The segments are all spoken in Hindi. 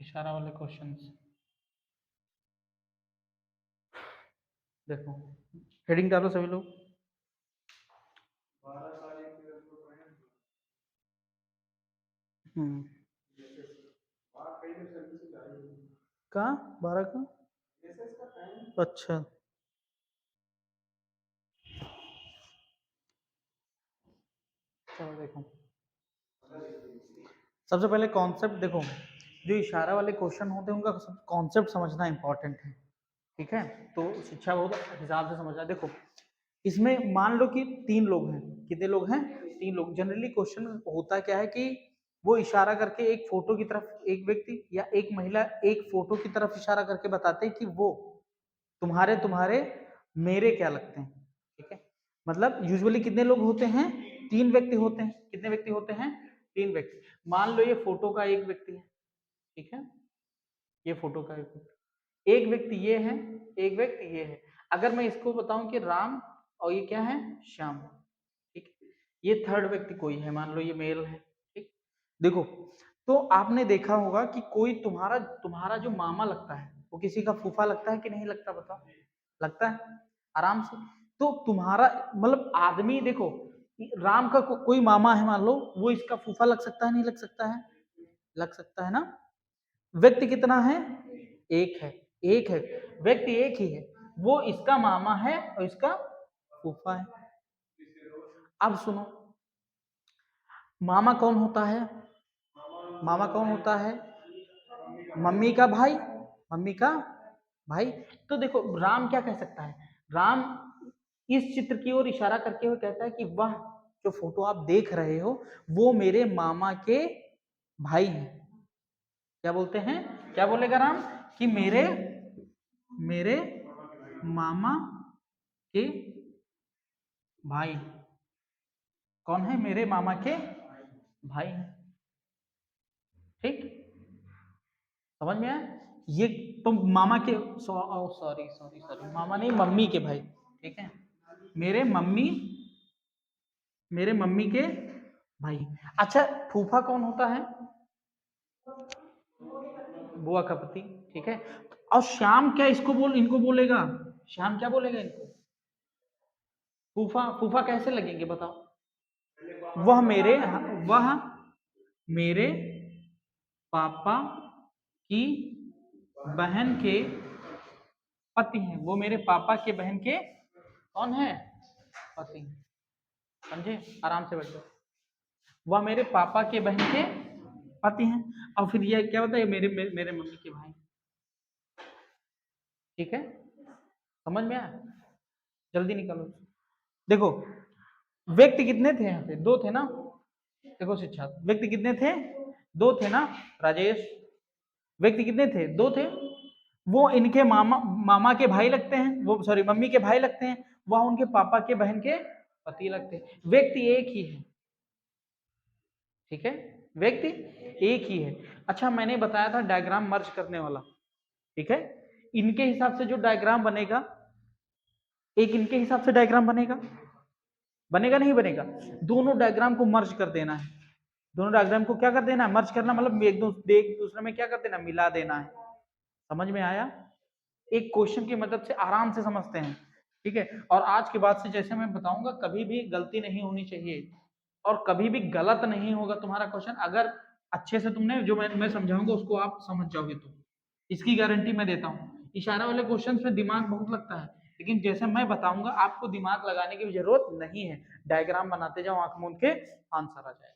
इशारा वाले क्वेश्चंस देखो, हेडिंग डालो सभी लोग। कहाँ 12 का? अच्छा, चलो देखो, सबसे पहले कॉन्सेप्ट देखो। जो इशारा वाले क्वेश्चन होते हैं उनका कॉन्सेप्ट समझना इंपॉर्टेंट है, ठीक है? तो शिक्षा बहुत हिसाब से समझना। देखो, इसमें मान लो कि 3 लोग हैं। कितने लोग हैं? 3 लोग। जनरली क्वेश्चन होता क्या है कि वो इशारा करके एक फोटो की तरफ, एक व्यक्ति या एक महिला एक फोटो की तरफ इशारा करके बताते हैं कि वो तुम्हारे तुम्हारे मेरे क्या लगते हैं, ठीक है? मतलब यूजुअली कितने लोग होते हैं? 3 व्यक्ति होते हैं। कितने व्यक्ति होते हैं? 3 व्यक्ति। मान लो ये फोटो का एक व्यक्ति है, ठीक है? ये फोटो का एक व्यक्ति ये है, एक व्यक्ति ये है। अगर मैं इसको बताऊं कि राम और ये क्या है? श्याम, ठीक? ये थर्ड व्यक्ति कोई है, मान लो ये मेल है, ठीक? देखो, तो आपने देखा होगा कि कोई तुम्हारा तुम्हारा जो मामा लगता है वो किसी का फूफा लगता है कि नहीं लगता? बताओ। लगता है आराम से। तो तुम्हारा मतलब आदमी देखो, राम का कोई मामा है मान लो, वो इसका फूफा लग सकता है नहीं लग सकता है? लग सकता है ना? व्यक्ति कितना है? एक है। एक है, व्यक्ति एक ही है, वो इसका मामा है और इसका फूफा है। अब सुनो, मामा कौन होता है? मामा कौन होता है? मम्मी का भाई, मम्मी का भाई। तो देखो, राम क्या कह सकता है? राम इस चित्र की ओर इशारा करके हुए कहता है कि वह जो फोटो आप देख रहे हो वो मेरे मामा के भाई हैं। क्या बोलते हैं? क्या बोलेगा राम? कि मेरे मेरे मामा के भाई। कौन है? मेरे मामा के भाई हैं, ठीक? समझ में आया? ये तो मामा के सॉरी सॉरी सॉरी, मामा नहीं, मम्मी के भाई, ठीक है? मेरे मम्मी मेरे मम्मी के भाई। अच्छा, फूफा कौन होता है? बुआ का पति, ठीक है? और श्याम क्या इसको इनको बोलेगा? श्याम क्या बोलेगा इनको? फूफा। फूफा कैसे लगेंगे बताओ? वह मेरे वह मेरे पापा की बहन के पति हैं। वो मेरे पापा के बहन के कौन है? पति। समझे? आराम से बैठो। वह मेरे पापा के बहन के पति हैं। और फिर ये क्या होता है? मेरे मम्मी के भाई, ठीक है? समझ में आया? जल्दी निकालो। देखो, व्यक्ति कितने थे यहाँ पे? 2 थे ना? देखो शिक्षा, व्यक्ति कितने थे? 2 थे ना राजेश? व्यक्ति कितने थे? 2 थे। वो इनके मामा मामा के भाई लगते हैं, वो सॉरी मम्मी के भाई लगते हैं। वह उनके पापा के बहन के पति लगते हैं। व्यक्ति एक ही है, ठीक है? व्यक्ति एक ही है। अच्छा, मैंने बताया था डायग्राम मर्ज करने वाला, ठीक है? इनके हिसाब से जो डायग्राम बनेगा, एक इनके हिसाब से डायग्राम बनेगा, बनेगा नहीं बनेगा? दोनों डायग्राम को मर्ज कर देना है। दोनों डायग्राम को क्या कर देना है? मर्ज करना मतलब एक दूसरे में क्या कर देना? मिला देना है। समझ में आया? एक क्वेश्चन की मदद से आराम से समझते हैं, ठीक है? और आज के बाद से जैसे मैं बताऊंगा, कभी भी गलती नहीं होनी चाहिए और कभी भी गलत नहीं होगा तुम्हारा क्वेश्चन, अगर अच्छे से तुमने जो मैं समझाऊंगा उसको आप समझ जाओगे तो। इसकी गारंटी मैं देता हूँ। इशारा वाले क्वेश्चन में दिमाग बहुत लगता है, लेकिन जैसे मैं बताऊंगा आपको दिमाग लगाने की जरूरत नहीं है। डायग्राम बनाते जाओ, आंख मूंद के आंसर आ जाए,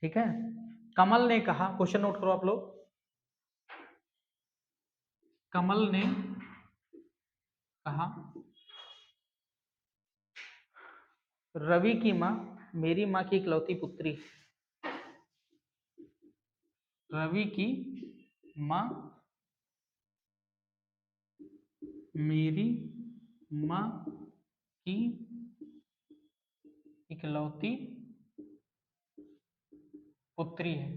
ठीक है? कमल ने कहा, क्वेश्चन नोट करो आप लोग। कमल ने कहा, रवि की माँ मेरी माँ की इकलौती पुत्री। रवि की माँ मेरी माँ की इकलौती पुत्री है।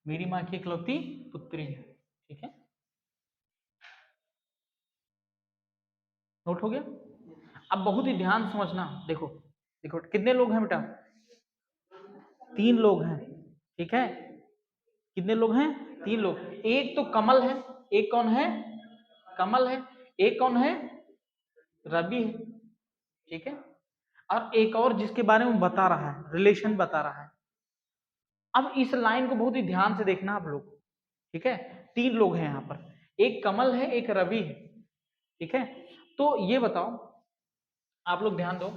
मेरी माँ की इकलौती पुत्री है, ठीक है? नोट हो गया? अब बहुत ही ध्यान समझना। देखो देखो, कितने लोग हैं बेटा? 3 लोग हैं, ठीक है? कितने लोग हैं? 3 लोग। एक तो कमल है, एक कौन है? कमल है, एक कौन है? रवि है, ठीक है। और एक और जिसके बारे में बता रहा है, रिलेशन बता रहा है। अब इस लाइन को बहुत ही ध्यान से देखना आप लोग, ठीक है। 3 लोग हैं यहाँ पर, एक कमल है, एक रवि है, ठीक है। तो ये बताओ, आप लोग ध्यान दो,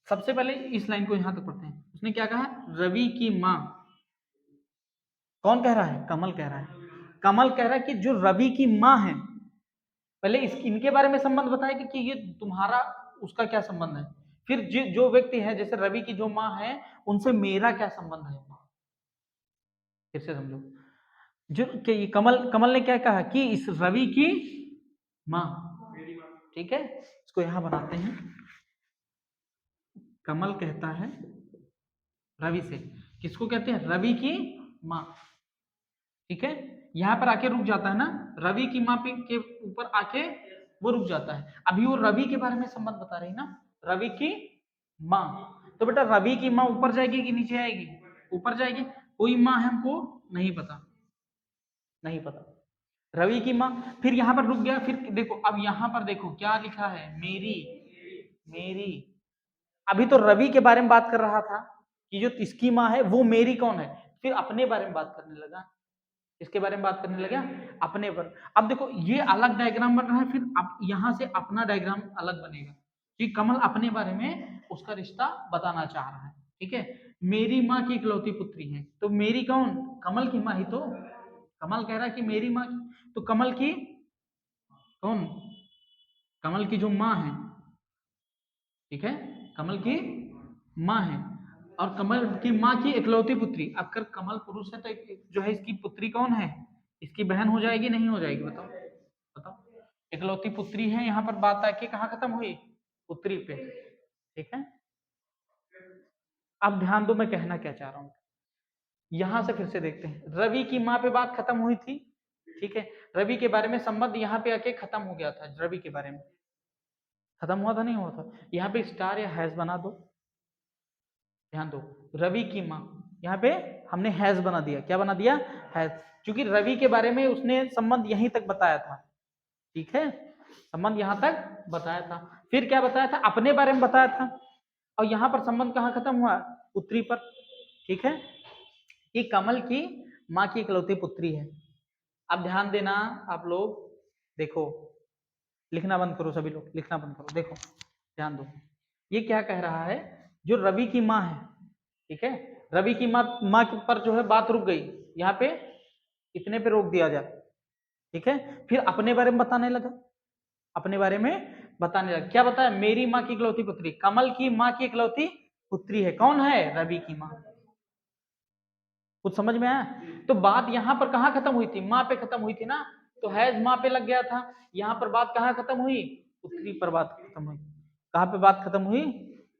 सबसे पहले इस लाइन को यहां तक पढ़ते हैं। उसने क्या कहा? रवि की माँ। कौन कह रहा है? कमल कह रहा है। कमल कह रहा है कि जो रवि की माँ है, पहले इनके बारे में संबंध बताएगा कि ये तुम्हारा उसका क्या संबंध है। फिर जो व्यक्ति है, जैसे रवि की जो माँ है, उनसे मेरा क्या संबंध है, फिर से समझो। जो कि कमल कमल ने क्या कहा कि इस रवि की माँ, ठीक है। इसको यहां बनाते हैं। कमल कहता है रवि से, किसको कहते हैं? रवि की माँ, ठीक है। यहां पर आके रुक जाता है ना, रवि की माँ के ऊपर आके वो रुक जाता है। अभी वो रवि के बारे में संबंध बता रही ना, रवि की माँ। तो बेटा रवि की माँ ऊपर जाएगी कि नीचे आएगी? ऊपर जाएगी। कोई माँ है हमको नहीं पता, नहीं पता, रवि की माँ। फिर यहाँ पर रुक गया। फिर देखो, अब यहाँ पर देखो क्या लिखा है? मेरी, मेरी। अभी तो रवि के बारे में बात कर रहा था कि जो इसकी माँ है वो मेरी कौन है। फिर अपने बारे में बात करने लगा। इसके बारे में बात करने लगा अपने पर। अब देखो ये अलग डायग्राम बन रहा है, फिर अब यहां से अपना डायग्राम अलग बनेगा कि कमल अपने बारे में उसका रिश्ता बताना चाह रहा है, ठीक है। मेरी माँ की इकलौती पुत्री है, तो मेरी कौन? कमल की माँ ही तो। कमल कह रहा है कि मेरी माँ की, तो कमल की कौन? कमल की जो माँ है, ठीक है, कमल की माँ है। और कमल की माँ की इकलौती पुत्री। अगर कमल पुरुष है तो जो है इसकी पुत्री कौन है? इसकी बहन हो जाएगी, नहीं हो जाएगी? बताओ, बताओ। इकलौती पुत्री है। यहाँ पर बात आके कहाँ खत्म हुई? पुत्री पे, ठीक है। अब ध्यान दो मैं कहना क्या चाह रहा हूँ। यहां से फिर से देखते हैं, रवि की माँ पे बात खत्म हुई थी, ठीक है। रवि के बारे में संबंध यहाँ पे आके खत्म हो गया था। रवि के बारे में खत्म हुआ था, नहीं हुआ था? यहाँ पे स्टार या हैज बना दो, ध्यान दो। रवि की माँ, यहाँ पे हमने हैज बना दिया। क्या बना दिया? हैज। क्योंकि रवि के बारे में उसने संबंध यहीं तक बताया था, ठीक है, संबंध यहां तक बताया था। फिर क्या बताया था? अपने बारे में बताया था। और यहाँ पर संबंध कहाँ खत्म हुआ? पुत्री पर, ठीक है, कि कमल की माँ की इकलौती पुत्री है। अब ध्यान देना आप लोग, देखो, लिखना बंद करो सभी लोग, लिखना बंद करो। देखो ध्यान दो, ये क्या कह रहा है? जो रवि की माँ है, ठीक है, रवि की माँ पर जो है बात रुक गई, यहाँ पे इतने पे रोक दिया जाए, ठीक है। फिर अपने बारे में बताने लगा, अपने बारे में बताने लगा। क्या बताया? मेरी माँ की इकलौती पुत्री, कमल की माँ की इकलौती पुत्री है। कौन है? रवि की माँ। कुछ समझ में आया? तो बात यहाँ पर कहाँ खत्म हुई थी? माँ पे खत्म हुई थी ना, तो हैज माँ पे लग गया था। यहाँ पर बात कहाँ खत्म हुई? पुत्री पर बात खत्म हुई। कहाँ पे बात खत्म हुई?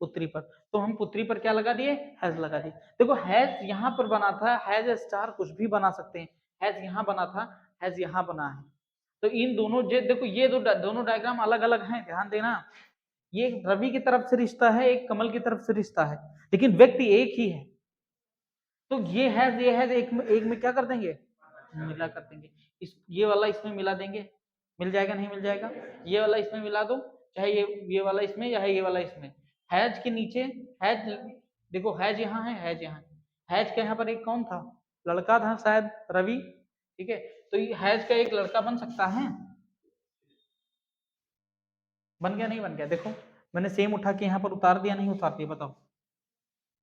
पुत्री पर। तो हम पुत्री पर क्या लगा दिए? हैज लगा दिए। देखो हैज यहाँ पर बना था, हैज स्टार कुछ भी बना सकते हैं। हैज यहाँ बना था, हैज यहाँ बना है। तो इन दोनों देखो, ये दोनों डायग्राम अलग अलग हैं, ध्यान देना। ये रवि की तरफ से रिश्ता है, एक कमल की तरफ से रिश्ता है, लेकिन व्यक्ति एक ही है। तो ये है एक में क्या कर देंगे? मिला कर देंगे। ये वाला इसमें मिला देंगे, मिल जाएगा, नहीं मिल जाएगा? ये वाला इसमें मिला दो, चाहे ये वाला इसमें या ये वाला इसमें। हैज के नीचे हैज, देखो हैज यहाँ है, हैज यहाँ। हैज के यहाँ पर एक कौन था? लड़का था शायद, रवि, ठीक है। तो ये हैज का एक लड़का बन सकता है। बन गया, नहीं बन गया? देखो मैंने सेम उठा के यहाँ पर उतार दिया, नहीं उतार दिया? बताओ,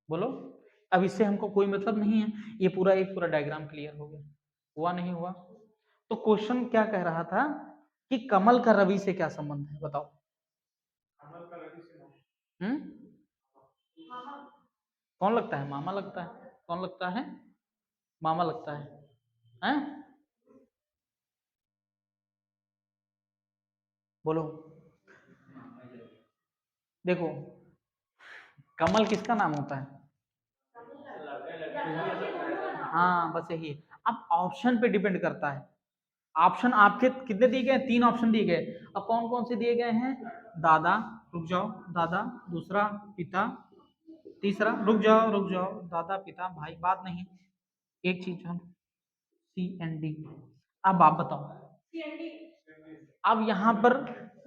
बोलो। अब इससे हमको कोई मतलब नहीं है। ये पूरा एक पूरा डायग्राम क्लियर हो गया। हुआ, नहीं हुआ? तो क्वेश्चन क्या कह रहा था कि कमल का रवि से क्या संबंध है? बताओ। कमल का रवि से कौन लगता है? मामा लगता है। कौन लगता है? मामा लगता है, हैं? बोलो। देखो कमल किसका नाम होता है? हाँ बस यही। अब ऑप्शन पे डिपेंड करता है। ऑप्शन आपके कितने दिए गए? 3 ऑप्शन दिए गए। अब कौन कौन से दिए गए हैं? दादा, रुक जाओ, दादा, दूसरा पिता, तीसरा, रुक जाओ रुक जाओ, दादा, पिता, भाई, बात नहीं, एक चीज हम CND। अब आप बताओ, अब यहाँ पर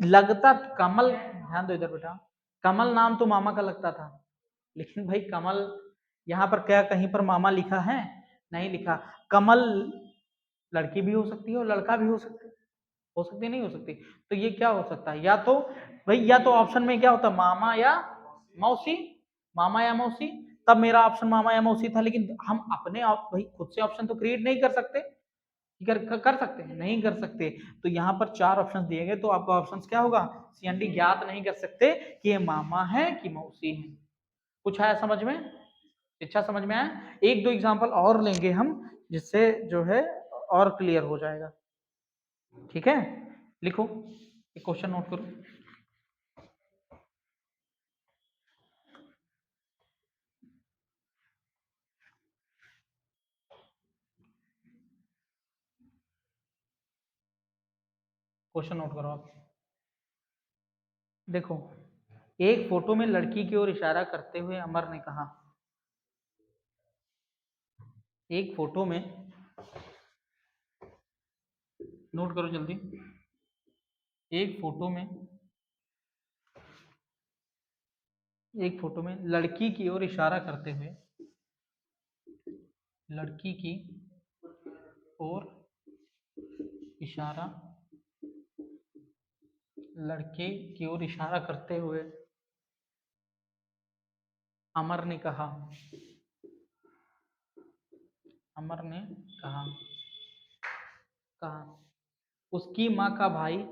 लगता कमल, ध्यान दो इधर बेटा, कमल नाम तो मामा का लगता था, लेकिन भाई कमल यहाँ पर क्या कहीं पर मामा लिखा है? नहीं लिखा। कमल लड़की भी हो सकती है और लड़का भी हो सकता है, हो सकती नहीं हो सकती? तो ये क्या हो सकता है? या तो भाई, या तो ऑप्शन में क्या होता, मामा या मौसी, मामा या मौसी। तब मेरा ऑप्शन मामा या मौसी था, लेकिन हम अपने आप भाई खुद से ऑप्शन तो क्रिएट नहीं कर सकते। कर सकते हैं? नहीं कर सकते। तो यहाँ पर 4 ऑप्शन दिए गए, तो आपका ऑप्शन क्या होगा? CND ज्ञात नहीं कर सकते कि ये मामा है कि मौसी है। कुछ आया समझ में? अच्छा समझ में आया? एक दो एग्जांपल और लेंगे हम, जिससे जो है और क्लियर हो जाएगा। ठीक है, लिखो, एक क्वेश्चन नोट करो। क्वेश्चन नोट करो आप। देखो, एक फोटो में लड़की की ओर इशारा करते हुए अमर ने कहा, एक फोटो में, नोट करो जल्दी, एक फोटो में, एक फोटो में लड़की की ओर इशारा करते हुए, लड़की की ओर इशारा, लड़के की ओर इशारा करते हुए अमर ने कहा, अमर ने कहा, कहा उसकी माँ का भाई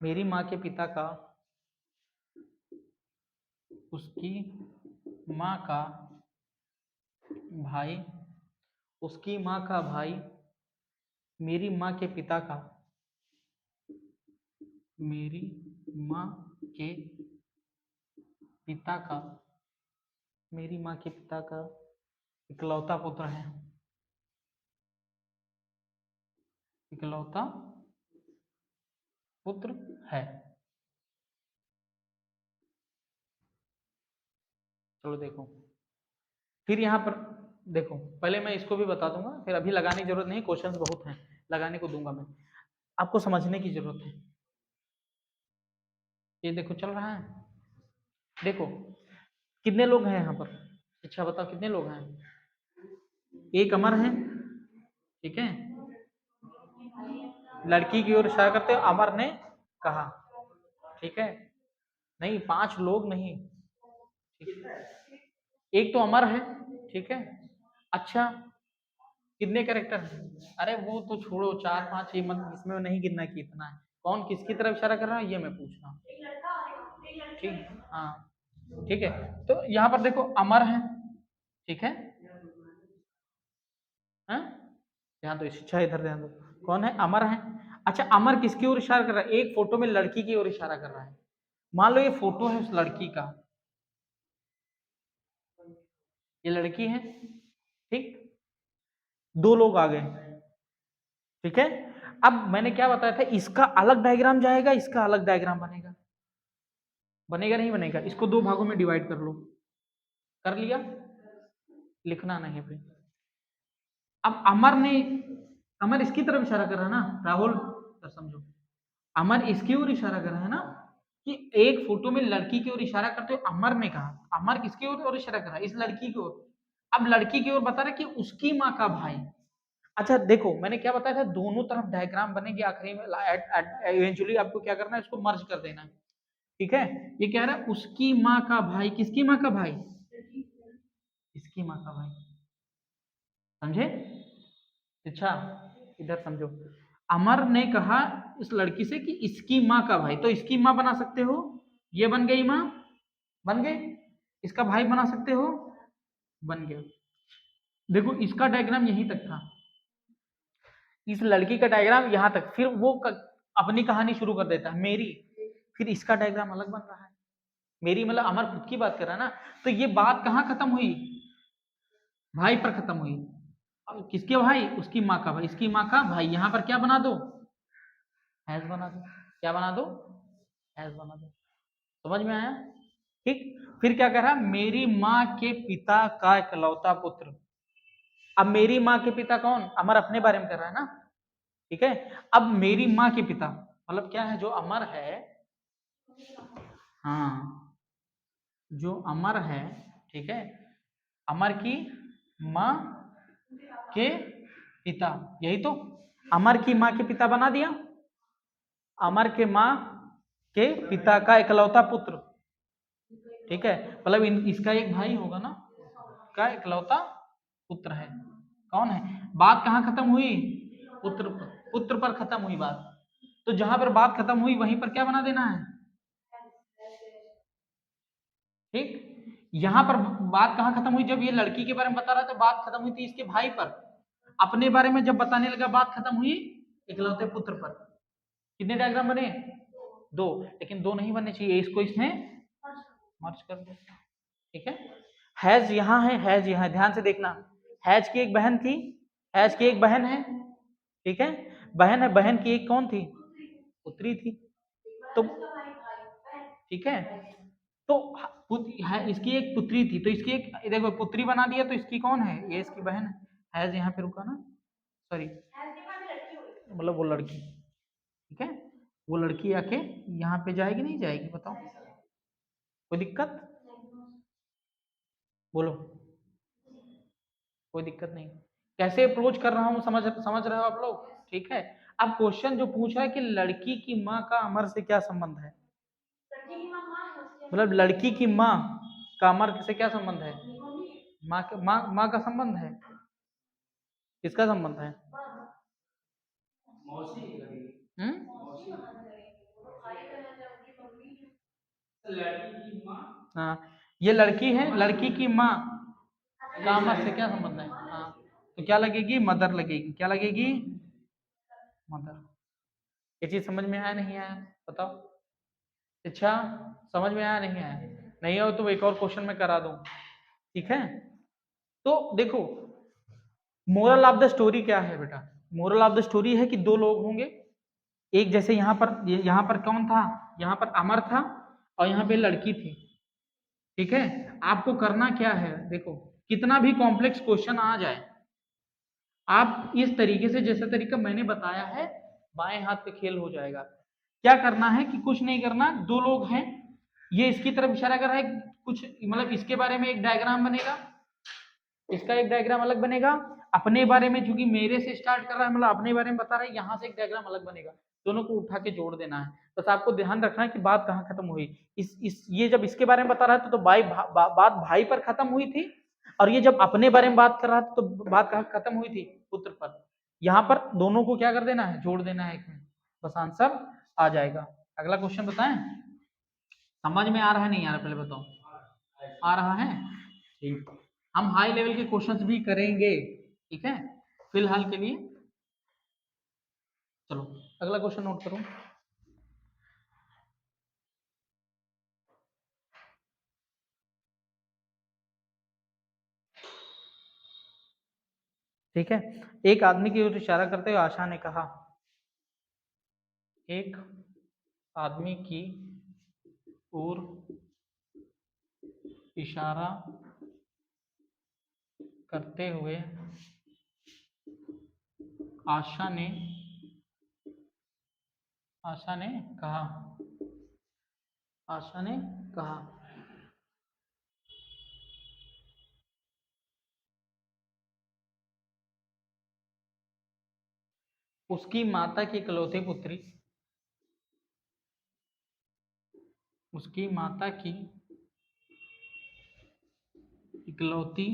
मेरी माँ के पिता का, उसकी माँ का भाई, उसकी माँ का भाई मेरी माँ के पिता का, मेरी माँ के पिता का, मेरी माँ के पिता का इकलौता पुत्र है, इकलौता पुत्र है। चलो देखो, फिर यहाँ पर देखो, पहले मैं इसको भी बता दूंगा, फिर अभी लगाने की जरूरत नहीं, क्वेश्चंस बहुत हैं, लगाने को दूंगा मैं, आपको समझने की जरूरत है। ये देखो चल रहा है, देखो कितने लोग हैं यहाँ पर? अच्छा बताओ कितने लोग हैं? एक अमर है, ठीक है, लड़की की ओर इशारा करते हुए अमर ने कहा, ठीक है, नहीं 5 लोग नहीं, ठीक है? एक तो अमर है, ठीक है, अच्छा कितने कैरेक्टर हैं? अरे वो तो छोड़ो, 4 5 ही मत, इसमें नहीं गिनना कि इतना है, कौन किसकी तरफ इशारा कर रहा है ये मैं पूछ रहा हूँ। ठीक, हाँ ठीक है, तो यहाँ पर देखो अमर है, ठीक है, हाँ? ध्यान दो, शिक्षा इधर ध्यान दो, कौन है? अमर है। अच्छा अमर किसकी ओर इशारा कर रहा है? एक फोटो में लड़की की ओर इशारा कर रहा है। मान लो ये फोटो है उस लड़की का, ये लड़की है, ठीक, 2 लोग आ गए, ठीक है। अब मैंने क्या बताया था, इसका अलग डायग्राम जाएगा, इसका अलग डायग्राम बनेगा, बनेगा नहीं बनेगा? इसको 2 भागों में डिवाइड कर लो, कर लिया, लिखना नहीं फिर। अब अमर ने, अमर इसकी तरफ इशारा कर रहा है ना राहुल, तो समझो अमर इसकी ओर इशारा कर रहा है ना, कि एक फोटो में लड़की की ओर इशारा करते हुए अमर ने कहा, अमर किसकी ओर इशारा कर रहा है? इस लड़की की ओर। अब लड़की की ओर बता रहा है कि उसकी माँ का भाई। अच्छा देखो मैंने क्या बताया था, दोनों तरफ डायग्राम बनेगी, आखिरी में इवेंचुअली आपको क्या करना है, इसको मर्ज कर देना है, ठीक है। ये कह रहा है उसकी माँ का भाई, किसकी माँ का भाई? इसकी माँ का भाई, समझे? अच्छा इधर समझो, अमर ने कहा इस लड़की से कि इसकी माँ का भाई, तो इसकी माँ बना सकते हो, ये बन गई माँ, बन गई, इसका भाई बना सकते हो, बन गया। देखो इसका डायग्राम यहीं तक था, इस लड़की का डायग्राम यहाँ तक, फिर वो अपनी कहानी शुरू कर देता है मेरी, फिर इसका डायग्राम अलग बन रहा है, मेरी मतलब अमर खुद की बात कर रहा है ना, तो ये बात कहाँ खत्म हुई? भाई पर खत्म हुई। अब किसके भाई? उसकी माँ का भाई, इसकी माँ का भाई, यहाँ पर क्या बना दो? हैज बना दो, क्या बना दो? हैज बना दो। समझ में आया? ठीक, फिर क्या कह रहा है? मेरी माँ के पिता का इकलौता पुत्र, अब मेरी माँ के पिता कौन? अमर अपने बारे में कर रहा है ना, ठीक है। अब मेरी माँ के पिता मतलब क्या है? जो अमर है, हाँ, जो अमर है, ठीक है, अमर की माँ के पिता, यही तो। अमर की माँ के पिता बना दिया, अमर के माँ के पिता का इकलौता पुत्र, ठीक है, मतलब इसका एक भाई होगा ना, का इकलौता पुत्र है। कौन है? बात कहाँ खत्म हुई? पुत्र पर, पुत्र पर खत्म हुई बात। तो जहां पर बात खत्म हुई वहीं पर क्या बना देना है? ठीक। यहां पर बात कहाँ खत्म हुई? जब ये लड़की के बारे में बता रहा था, बात खत्म हुई थी इसके भाई पर। अपने बारे में जब बताने लगा, बात खत्म हुई इकलौते पुत्र पर। कितने डायग्राम बने? 2, लेकिन 2 नहीं बनने चाहिए, इसको इसमें मर्ज कर दो, ठीक है। हैज यहाँ है, हैज यहाँ, ध्यान से देखना। हैज की एक बहन थी, हैज की एक बहन है, ठीक है, बहन है, बहन की एक कौन थी? पुत्री थी। तो ठीक है, तो है, इसकी एक पुत्री थी, तो इसकी एक देखो पुत्री बना दिया, तो इसकी कौन है? ये इसकी बहन है। हैज यहाँ पे रुका ना, सॉरी, मतलब वो लड़की, ठीक है, वो लड़की आके यहाँ पे जाएगी नहीं जाएगी? बताओ, कोई दिक्कत? बोलो, कोई दिक्कत नहीं। कैसे अप्रोच कर रहा हूँ, समझ रहे हो आप लोग? ठीक है। अब क्वेश्चन जो पूछा है कि लड़की की माँ का अमर से क्या संबंध है, मतलब लड़की की माँ का अमर से क्या संबंध है? माँ का संबंध है, किसका संबंध है? हाँ, ये लड़की है, लड़की की माँ का अमर से क्या संबंध है? हाँ, तो क्या लगेगी? मदर लगेगी। क्या लगेगी? मदर। ये चीज समझ में आया नहीं आया? बताओ। अच्छा, समझ में आया नहीं आया? नहीं हो तो एक और क्वेश्चन में करा दूं, ठीक है। तो देखो, मोरल ऑफ द स्टोरी क्या है बेटा? मोरल ऑफ द स्टोरी है कि 2 लोग होंगे, एक जैसे यहाँ पर कौन था? यहाँ पर अमर था और यहाँ पे लड़की थी, ठीक है। आपको करना क्या है? देखो, कितना भी कॉम्प्लेक्स क्वेश्चन आ जाए, आप इस तरीके से, जैसे तरीका मैंने बताया है, बाएं हाथ पे खेल हो जाएगा। क्या करना है कि कुछ नहीं करना, 2 लोग हैं, ये इसकी तरफ इशारा कर रहा है, कुछ मतलब इसके बारे में एक डायग्राम बनेगा, इसका एक डायग्राम अलग बनेगा, अपने बारे में, चूंकि मेरे से स्टार्ट कर रहा है, मतलब अपने बारे में बता रहा है, यहाँ से एक डायग्राम अलग बनेगा। दोनों को उठा के जोड़ देना है। बस आपको ध्यान रखना है कि बात कहाँ खत्म हुई। ये जब इसके बारे में बता रहा था तो बात भाई पर खत्म हुई थी, और ये जब अपने बारे में बात कर रहा था तो बात कहाँ खत्म हुई थी? पुत्र पर। यहाँ पर दोनों को क्या कर देना है? जोड़ देना है एक में, बस आंसर आ जाएगा। अगला क्वेश्चन बताएं। समझ में आ रहा है नहीं आ रहा, पहले बताओ। आ रहा है? ठीक। हम हाई लेवल के क्वेश्चंस भी करेंगे, ठीक है, फिलहाल के लिए। चलो अगला क्वेश्चन नोट करो। ठीक है, एक आदमी की ओर इशारा करते हुए आशा ने कहा, एक आदमी की ओर इशारा करते हुए आशा ने कहा, आशा ने कहा, उसकी माता की इकलौती पुत्री, उसकी माता की इकलौती,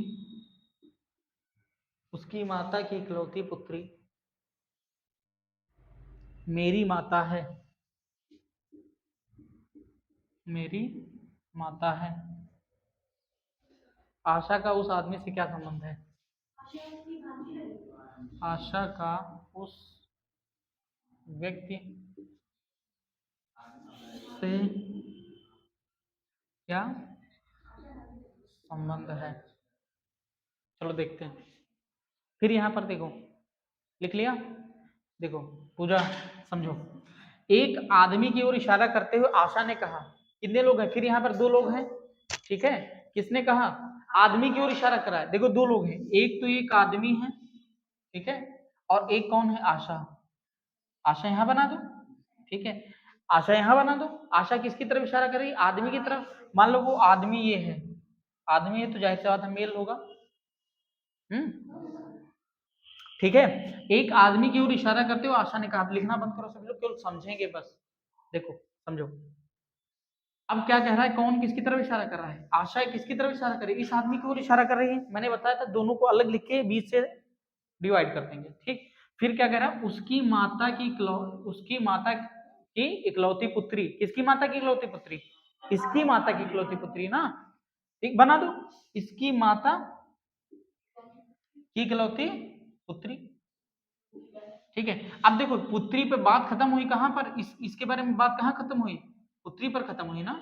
उसकी माता की इकलौती पुत्री मेरी माता है, मेरी माता है। आशा का उस आदमी से क्या संबंध है? आशा का उस व्यक्ति से क्या संबंध है? चलो देखते हैं। फिर यहाँ पर देखो, लिख लिया? देखो पूजा, समझो, एक आदमी की ओर इशारा करते हुए आशा ने कहा, कितने लोग हैं? फिर यहाँ पर 2 लोग हैं, ठीक है। किसने कहा? आदमी की ओर इशारा कर रहा है। देखो दो लोग हैं, एक तो एक आदमी है, ठीक है, और एक कौन है, आशा। आशा यहां बना दो, ठीक है, आशा यहां बना दो। आशा किसकी तरफ इशारा कर रही है, आदमी की तरफ। मान लो वो आदमी ये है, आदमी है तो जाहिर सी बात है मेल होगा। ठीक है, एक आदमी की ओर इशारा करते हो, आशा ने कहा। लिखना बंद करो सभी लोग, केवल समझेंगे बस। देखो समझो, अब क्या कह रहा है, कौन किसकी तरफ इशारा कर रहा है, आशा किसकी तरफ इशारा कर रही है, इस आदमी की ओर इशारा कर रही है। मैंने बताया था दोनों को अलग लिख के बीच से डिवाइड कर देंगे, ठीक। फिर क्या कह रहा है, उसकी माता की इकलौती पुत्री। किसकी माता की इकलौती पुत्री, इसकी माता की इकलौती पुत्री ना, ठीक, बना दो, इसकी माता की इकलौती पुत्री। ठीक है, अब देखो पुत्री पे बात खत्म हुई कहां पर, इसके बारे में बात कहां खत्म हुई, पुत्री पर खत्म हुई ना।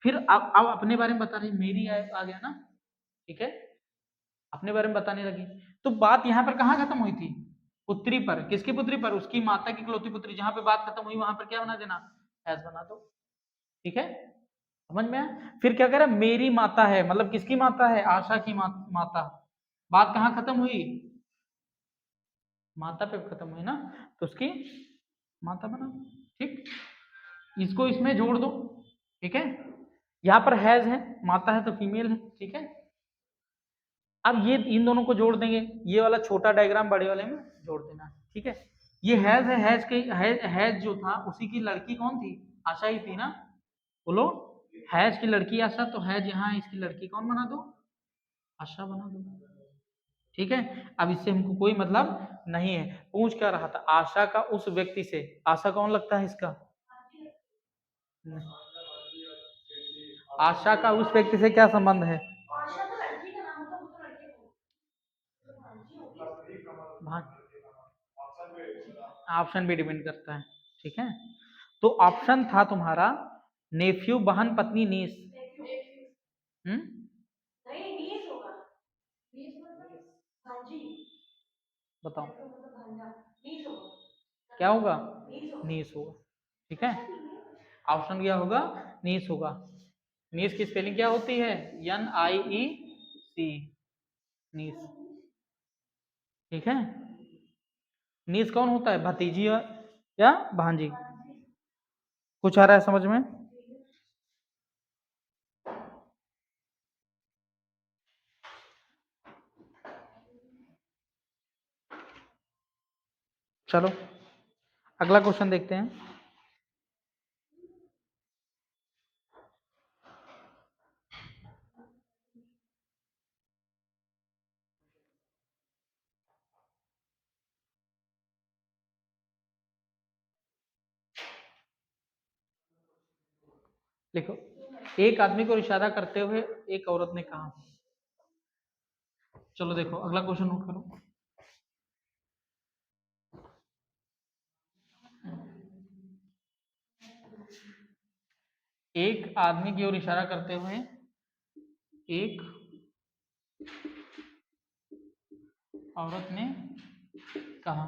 फिर अब अपने बारे में बता रही, मेरी आ गया ना, ठीक है, अपने बारे में बताने लगी। तो बात यहां पर कहां खत्म हुई थी, पुत्री पर। किसकी पुत्री पर, उसकी माता की इकलौती पुत्री। जहां पे बात खत्म हुई वहां पर क्या बना देना, एज बना दो, ठीक है, समझ में आया। फिर क्या कह रहा है, मेरी माता है, मतलब किसकी माता है, आशा की माता। बात कहां खत्म हुई, माता पे खत्म हुई ना, तो उसकी माता बना, ठीक। इसको इसमें जोड़ दो, ठीक है, यहाँ पर हैज है, माता है तो फीमेल है, ठीक है। अब ये इन दोनों को जोड़ देंगे, ये वाला छोटा डायग्राम बड़े वाले में जोड़ देना, ठीक है। ये हैज है, हैज के हैज जो था उसी की लड़की कौन थी, आशा ही थी ना, बोलो। हैज की लड़की आशा, तो हैज यहाँ इसकी लड़की कौन बना दो, आशा बना दो, ठीक है। अब इससे हमको कोई मतलब नहीं है। पूछ क्या रहा था, आशा का उस व्यक्ति से, आशा कौन लगता है इसका, आशा का उस व्यक्ति से क्या संबंध है, ऑप्शन भी डिपेंड करता है, ठीक है। तो ऑप्शन था तुम्हारा नेफ्यू, बहन, पत्नी, नीस। बताओ क्या होगा, नीस होगा, ठीक है। ऑप्शन क्या होगा, नीस होगा। नीस की स्पेलिंग क्या होती है, NIEC, नीस, ठीक है। नीस कौन होता है, भतीजी या भांजी। कुछ आ रहा है समझ में, चलो अगला क्वेश्चन देखते हैं। देखो, एक आदमी को इशारा करते हुए एक औरत ने कहा। चलो देखो अगला क्वेश्चन नोट करो। एक आदमी की ओर इशारा करते हुए एक औरत ने कहा।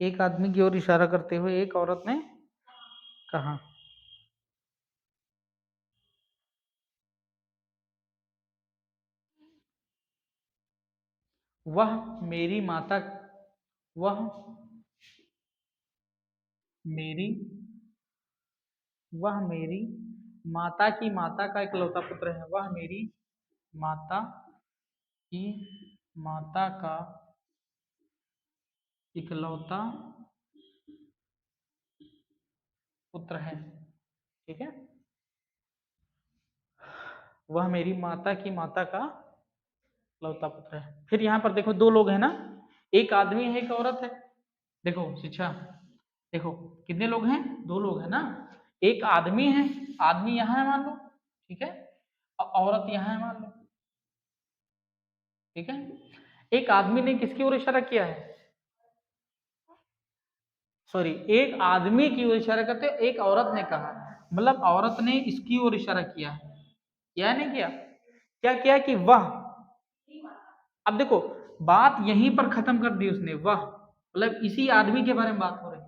एक आदमी की ओर इशारा करते हुए एक औरत ने कहा, वह मेरी माता, वह मेरी वह मेरी माता की माता का इकलौता पुत्र है। वह मेरी माता की माता का इकलौता पुत्र है, ठीक है। वह मेरी माता की माता का इकलौता पुत्र है। फिर यहाँ पर देखो दो लोग हैं ना, एक आदमी है एक औरत है। देखो शिक्षा, देखो कितने लोग हैं, दो लोग हैं ना। एक आदमी है, आदमी यहाँ है मान लो, ठीक है, और औरत यहाँ है मान लो, ठीक है। एक आदमी ने किसकी ओर इशारा किया है, सॉरी, एक आदमी की ओर इशारा करते एक औरत ने कहा, मतलब औरत ने इसकी ओर इशारा किया है, या नहीं किया, क्या किया कि वह। अब देखो बात यहीं पर खत्म कर दी उसने, वह मतलब इसी आदमी के बारे में बात हो रही है।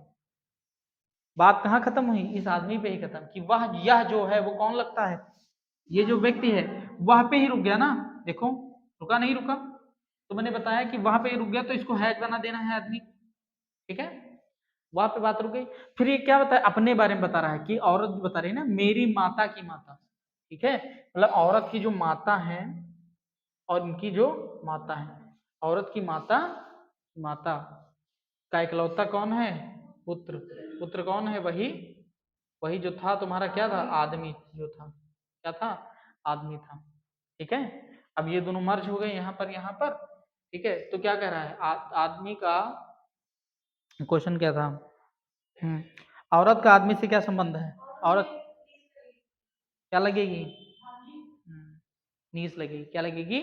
बात कहाँ खत्म हुई, इस आदमी पे ही खत्म, कि वह, यह जो है वो कौन लगता है, ये जो व्यक्ति है वहां पे ही रुक गया ना, देखो रुका नहीं रुका, तो मैंने बताया कि वहां पे ही रुक गया, तो इसको हैज बना देना है आदमी, ठीक है, वहां पे बात रुक गई। फिर ये क्या बता, अपने बारे में बता रहा है कि औरत बता रही है ना, मेरी माता की माता, ठीक है, मतलब औरत की जो माता है और इनकी जो माता है, औरत की माता, माता का इकलौता कौन है, पुत्र, पुत्र कौन है, वही वही जो था तुम्हारा क्या था, आदमी जो था, क्या था, आदमी था, ठीक है। अब ये दोनों मर्ज हो गए यहाँ पर, ठीक है। तो क्या कह रहा है, आदमी का क्वेश्चन क्या था, औरत का आदमी से क्या संबंध है, औरत क्या लगेगी, नीस लगेगी, क्या लगेगी,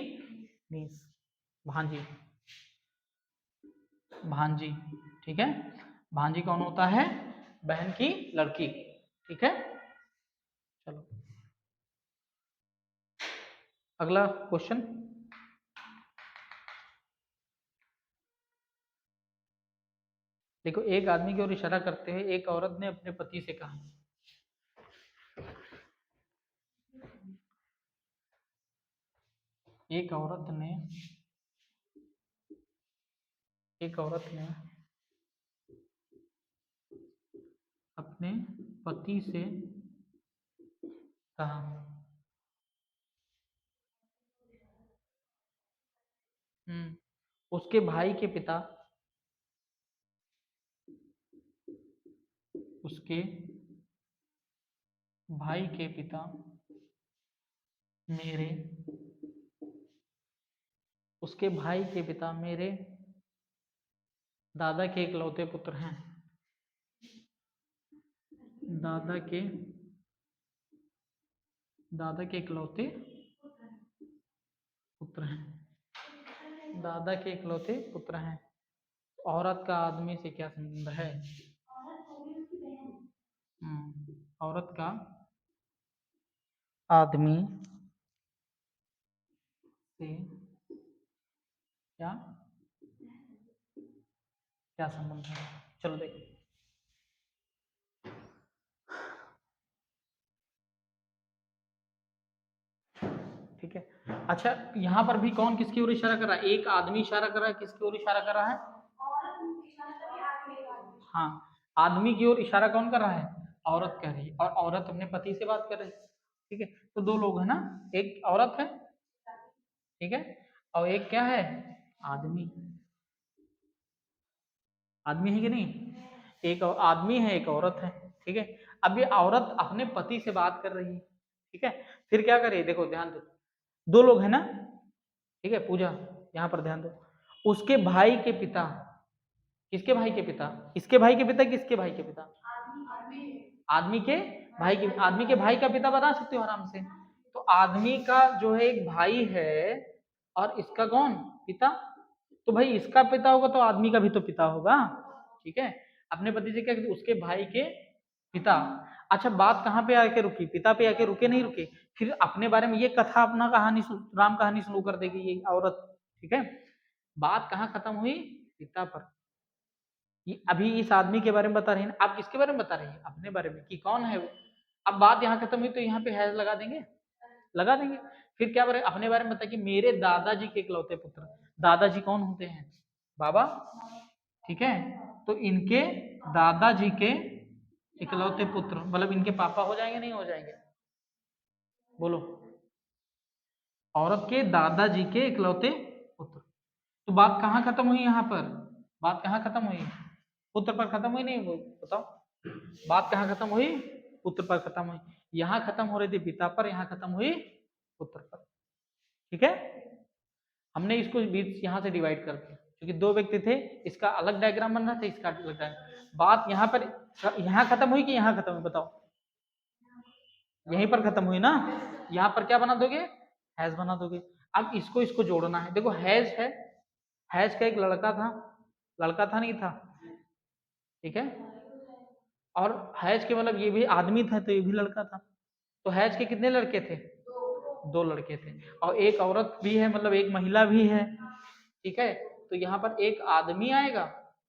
नीस, भांजी, भांजी, ठीक है। भांजी कौन होता है, बहन की लड़की, ठीक है। चलो अगला क्वेश्चन, देखो एक आदमी की ओर इशारा करते हुए एक औरत ने अपने पति से कहा, एक औरत ने, एक औरत ने अपने पति से कहा, उसके भाई के पिता, उसके भाई के पिता मेरे, उसके भाई के पिता मेरे दादा के इकलौते पुत्र हैं, दादा के, दादा के इकलौते पुत्र हैं, दादा के इकलौते पुत्र हैं। औरत का आदमी से क्या संबंध है, औरत का आदमी से क्या क्या संबंध है, चलो देखो, ठीक है। अच्छा यहाँ पर भी कौन किसकी ओर इशारा कर रहा है, एक आदमी इशारा कर रहा है, किसकी ओर इशारा कर रहा है, हाँ, आदमी की ओर इशारा कौन कर रहा है, औरत कर रही है, और औरत अपने पति से बात कर रही है, ठीक है। तो दो लोग है ना, एक औरत है, ठीक है, और एक क्या है, आदमी, आदमी है कि नहीं, एक आदमी है एक औरत है, ठीक है। अब ये औरत अपने पति से बात कर रही है, ठीक है। फिर क्या करे, देखो ध्यान दो, दो लोग है ना, ठीक है, पूजा, यहाँ पर ध्यान दो, उसके भाई के पिता, किसके भाई के पिता, इसके भाई के पिता, किसके भाई के पिता, आदमी के भाई के, आदमी के भाई का पिता बता सकते हो आराम से, तो आदमी का जो है एक भाई है, और इसका कौन, पिता, तो भाई इसका पिता होगा तो आदमी का भी तो पिता होगा, ठीक है। अपने पति से क्या, उसके भाई के पिता। अच्छा बात कहाँ पे आके रुकी, पिता पे आके रुके, नहीं रुके, फिर अपने बारे में ये कथा अपना कहानी राम कहानी शुरू कर देगी ये औरत, ठीक है। बात कहाँ खत्म हुई, पिता पर, ये अभी इस आदमी के बारे में बता रही है ना, आप किसके बारे में बता रही है, अपने बारे में, कि कौन है वो। अब बात यहाँ खत्म हुई तो यहाँ पे हैज लगा देंगे, लगा देंगे। फिर क्या बारे, अपने बारे में बता कि मेरे दादाजी के इकलौते पुत्र, दादाजी कौन होते हैं, बाबा, ठीक है। तो इनके दादाजी के इकलौते पुत्र, मतलब इनके पापा हो जाएंगे, नहीं हो जाएंगे, बोलो, औरत के दादाजी के इकलौते पुत्र। तो बात कहाँ खत्म हुई, यहाँ पर बात कहाँ खत्म हुई, पुत्र पर खत्म हुई, नहीं वो बताओ, बात कहाँ खत्म हुई, पुत्र पर खत्म हुई, यहाँ खत्म हो रही थी पिता पर, यहाँ खत्म हुई पुत्र पर, ठीक है। हमने इसको बीच यहाँ से डिवाइड कर दिया, क्योंकि दो व्यक्ति थे, इसका अलग डायग्राम बन रहा था, इसका अलग डायग्राम, बात यहाँ पर, यहाँ खत्म हुई कि यहाँ खत्म हुई, बताओ, यहीं पर खत्म हुई ना, यहाँ पर क्या बना दोगे, हैज बना दोगे। अब इसको इसको जोड़ना है, देखो हैज है, हैज का एक लड़का था, लड़का था नहीं था, ठीक है, और हैज के मतलब ये भी आदमी था तो ये भी लड़का था, तो हैज के कितने लड़के थे, दो लड़के थे, और एक औरत भी है, मतलब एक महिला भी है, ठीक है। तो यहाँ पर एक आदमी आएगा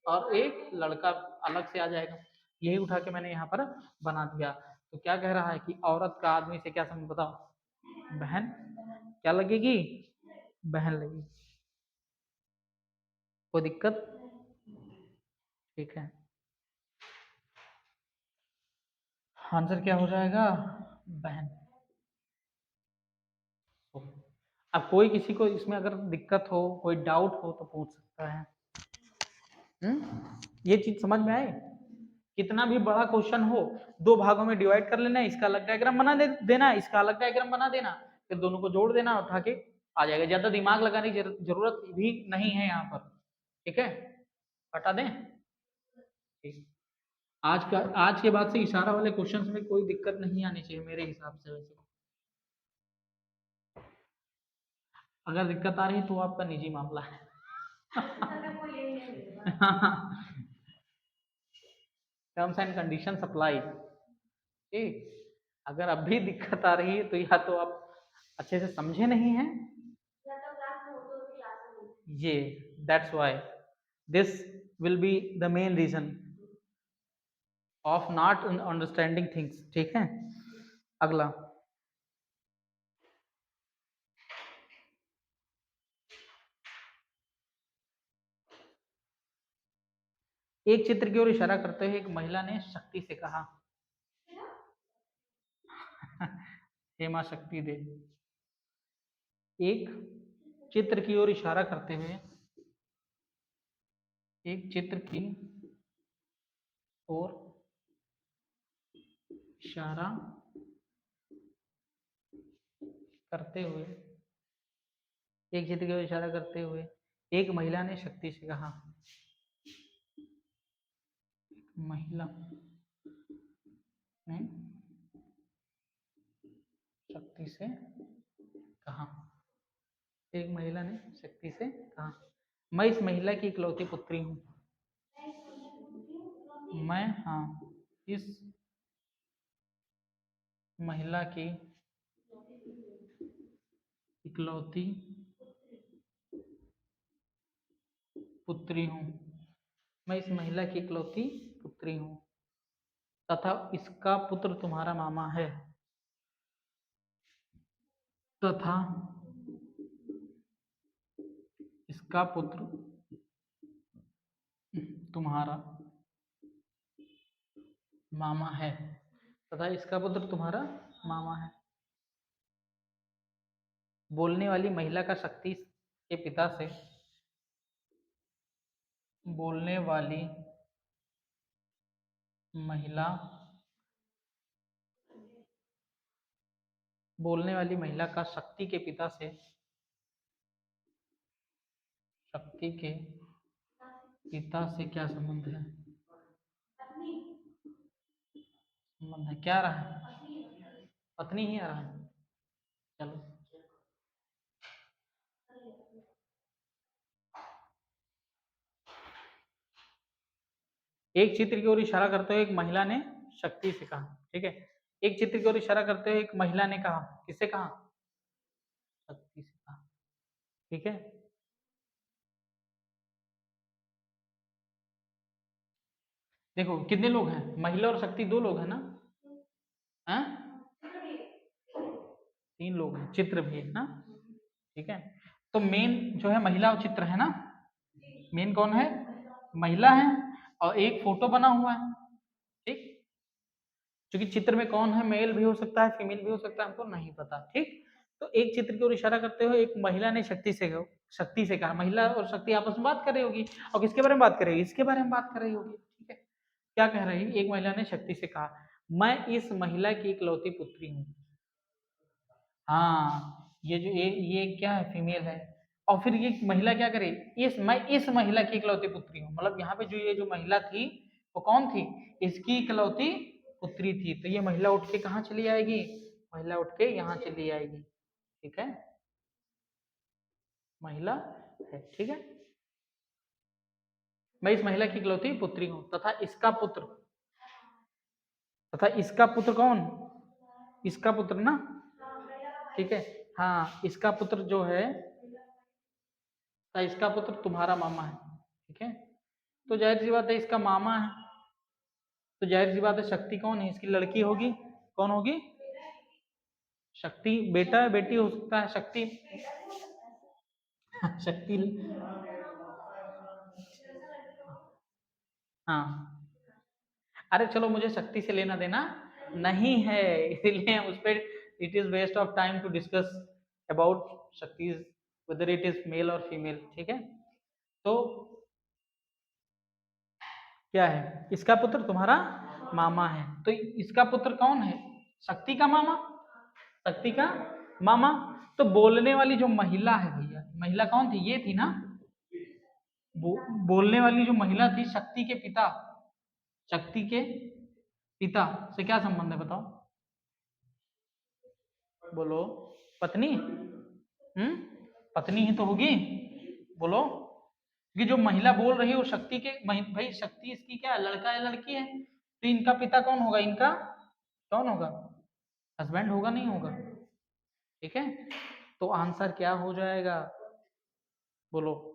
और एक लड़का अलग से आ जाएगा, यही उठा के मैंने यहाँ पर बना दिया। तो क्या कह रहा है कि औरत का आदमी से क्या संबंध, बताओ, बहन, क्या लगेगी? बहन लगेगी। कोई दिक्कत? ठीक है, आंसर क्या हो जाएगा? बहन। अब कोई किसी को इसमें अगर दिक्कत हो, कोई डाउट हो तो पूछ सकता है। ये चीज समझ में आए? कितना भी बड़ा क्वेश्चन हो, दो भागों में डिवाइड कर लेना, इसका अलग डायग्राम बना देना, इसका अलग डायग्राम बना देना, फिर दोनों को जोड़ देना, उठा के आ जाएगा। ज्यादा दिमाग लगाने की जरूरत भी नहीं है यहाँ पर। ठीक है, हटा दें। ठीक। आज के बाद से इशारा वाले क्वेश्चंस में कोई दिक्कत नहीं आनी चाहिए मेरे हिसाब से। वैसे अगर दिक्कत आ रही है तो आपका निजी मामला है। Terms and condition apply. ठीक, अगर अब भी दिक्कत आ रही है तो या तो आप अच्छे से समझे नहीं हैं, ये that's why this will be the main reason of not understanding things. ठीक है, अगला। एक चित्र की ओर इशारा करते हुए एक महिला ने शक्ति से कहा। हेमा शक्ति दे। एक चित्र की ओर इशारा करते हुए, एक चित्र की ओर इशारा करते हुए, एक चित्र की ओर इशारा करते हुए एक महिला ने शक्ति से कहा। महिला ने शक्ति से कहा। एक महिला ने शक्ति से कहा, मैं इस महिला की इकलौती पुत्री हूँ। मैं, हाँ, इस महिला की इकलौती पुत्री हूँ। मैं इस महिला की इकलौती पुत्री हूँ तथा इसका पुत्र तुम्हारा मामा है। तथा इसका पुत्र तुम्हारा मामा है। तथा इसका पुत्र तुम्हारा मामा है। बोलने वाली महिला का शक्ति के पिता से, बोलने वाली महिला, बोलने वाली महिला का शक्ति के पिता से, शक्ति के पिता से क्या संबंध है? संबंध है, क्या आ रहा है? पत्नी ही आ रहा है। चलो, एक चित्र की ओर इशारा करते हुए एक महिला ने शक्ति से कहा। ठीक है, एक चित्र की ओर इशारा करते हुए एक महिला ने कहा। किससे कहा? शक्ति से कहा। ठीक है, देखो कितने लोग हैं, महिला और शक्ति दो लोग हैं ना? हैं? तीन लोग हैं, चित्र भी है ना। ठीक है, तो मेन जो है महिला और चित्र है ना। मेन कौन है? महिला है, और एक फोटो बना हुआ है। ठीक, क्योंकि चित्र में कौन है, मेल भी हो सकता है, फीमेल भी हो सकता है, हमको नहीं पता। ठीक, तो एक चित्र की ओर इशारा करते हुए एक महिला ने शक्ति से कहा। महिला और शक्ति आपस में बात कर रही होगी, और किसके बारे में बात कर रही होगी? इसके बारे में बात कर रही होगी। ठीक है, क्या कह रही है? एक महिला ने शक्ति से कहा, मैं इस महिला की इकलौती पुत्री हूँ। हाँ, ये क्या है? फीमेल है। और फिर ये महिला क्या करे? मैं इस महिला की इकलौती पुत्री हूँ, मतलब यहाँ पे जो ये जो महिला थी वो कौन थी? इसकी इकलौती पुत्री थी। तो ये महिला उठ के कहाँ चली आएगी? महिला उठ के यहाँ चली आएगी। ठीक है, महिला है। ठीक है, मैं इस महिला की इकलौती पुत्री हूँ तथा इसका पुत्र, तथा इसका पुत्र कौन? इसका पुत्र ना। ठीक है, हाँ, इसका पुत्र जो है, इसका पुत्र तुम्हारा मामा है। ठीक है, तो जाहिर सी बात है इसका मामा है, तो जाहिर सी बात है शक्ति कौन है? इसकी लड़की होगी। कौन होगी? शक्ति बेटा बेटी हो सकता है, शक्ति शक्ति। हाँ अरे चलो, मुझे शक्ति से लेना देना नहीं है, इसलिए उस पर it is waste of time to discuss about Shakti, whether it is male or female. ठीक है, तो क्या है, इसका पुत्र तुम्हारा मामा है, तो इसका पुत्र कौन है, शक्ति का मामा, शक्ति का मामा। तो बोलने वाली जो महिला है भैया, महिला कौन थी, ये थी ना, बोलने वाली जो महिला थी, शक्ति के पिता, शक्ति के पिता से क्या संबंध है बताओ, बोलो, पत्नी, पत्नी ही तो होगी, बोलो, क्योंकि जो महिला बोल रही है वो शक्ति के, भाई शक्ति इसकी क्या है, लड़का है लड़की है, तो इनका पिता कौन होगा, इनका कौन होगा, हस्बैंड होगा नहीं होगा। ठीक है, तो आंसर क्या हो जाएगा, बोलो,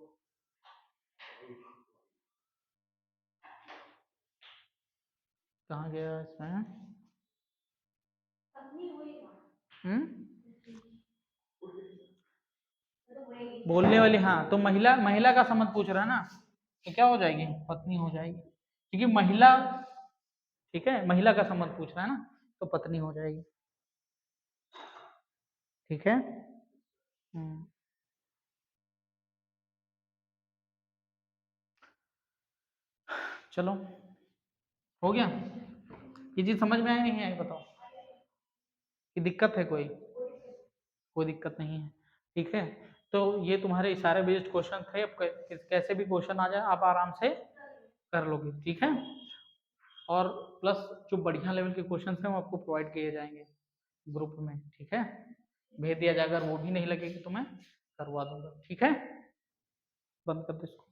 कहाँ गया इसमें, बोलने वाली, हाँ, तो महिला, महिला का संबंध पूछ रहा है ना, तो क्या हो जाएगी, पत्नी हो जाएगी, क्योंकि महिला, ठीक है, महिला का संबंध पूछ रहा है ना, तो पत्नी हो जाएगी। ठीक है, चलो हो गया, ये चीज समझ में आई नहीं आई बताओ, कि दिक्कत है कोई, कोई दिक्कत नहीं है। ठीक है, तो ये तुम्हारे इशारे बेस्ड क्वेश्चन थे, अब कैसे भी क्वेश्चन आ जाए आप आराम से कर लोगे। ठीक है, और प्लस जो बढ़िया लेवल के क्वेश्चन हैं वो आपको प्रोवाइड किए जाएंगे ग्रुप में। ठीक है, भेज दिया जाएगा, अगर वो भी नहीं लगेगी तो मैं करवा दूंगा। ठीक है, बंद कर दो इसको।